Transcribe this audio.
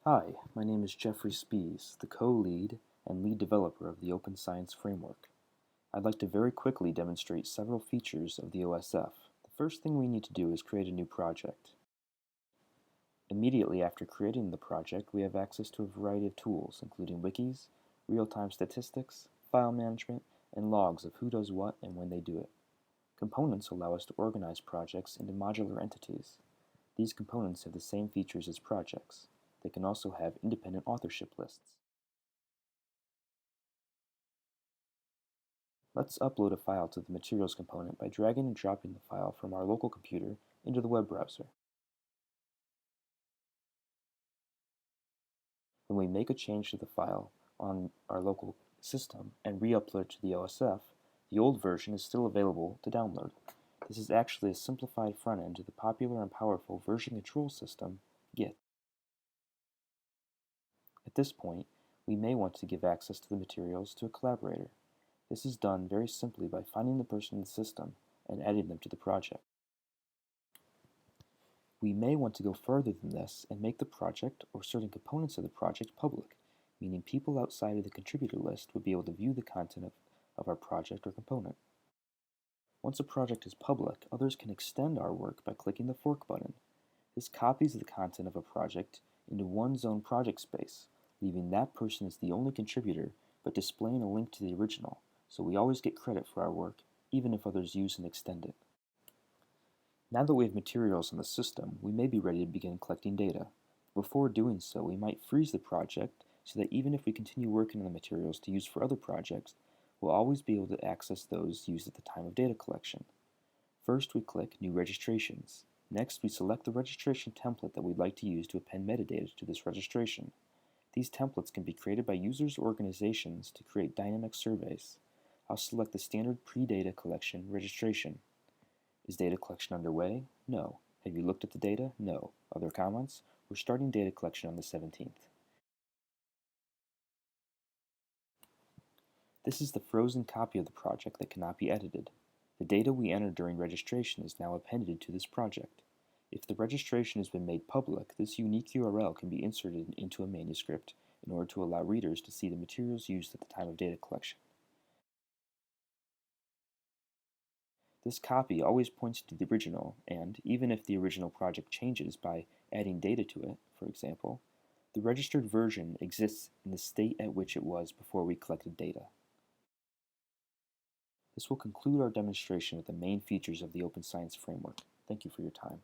Hi, my name is Jeffrey Spees, the co-lead and lead developer of the Open Science Framework. I'd like to very quickly demonstrate several features of the OSF. The first thing we need to do is create a new project. Immediately after creating the project, we have access to a variety of tools, including wikis, real-time statistics, file management, and logs of who does what and when they do it. Components allow us to organize projects into modular entities. These components have the same features as projects. They can also have independent authorship lists. Let's upload a file to the Materials component by dragging and dropping the file from our local computer into the web browser. When we make a change to the file on our local system and re-upload it to the OSF, the old version is still available to download. This is actually a simplified front end to the popular and powerful version control system, Git. At this point, we may want to give access to the materials to a collaborator. This is done very simply by finding the person in the system and adding them to the project. We may want to go further than this and make the project or certain components of the project public, meaning people outside of the contributor list would be able to view the content of our project or component. Once a project is public, others can extend our work by clicking the fork button. This copies the content of a project into one's own project space, leaving that person as the only contributor but displaying a link to the original, so we always get credit for our work, even if others use and extend it. Now that we have materials in the system, we may be ready to begin collecting data. Before doing so, we might freeze the project so that even if we continue working on the materials to use for other projects, we'll always be able to access those used at the time of data collection. First, we click New Registrations. Next, we select the registration template that we'd like to use to append metadata to this registration. These templates can be created by users or organizations to create dynamic surveys. I'll select the standard pre-data collection registration. Is data collection underway? No. Have you looked at the data? No. Other comments? We're starting data collection on the 17th. This is the frozen copy of the project that cannot be edited. The data we entered during registration is now appended to this project. If the registration has been made public, this unique URL can be inserted into a manuscript in order to allow readers to see the materials used at the time of data collection. This copy always points to the original, and even if the original project changes by adding data to it, for example, the registered version exists in the state at which it was before we collected data. This will conclude our demonstration of the main features of the Open Science Framework. Thank you for your time.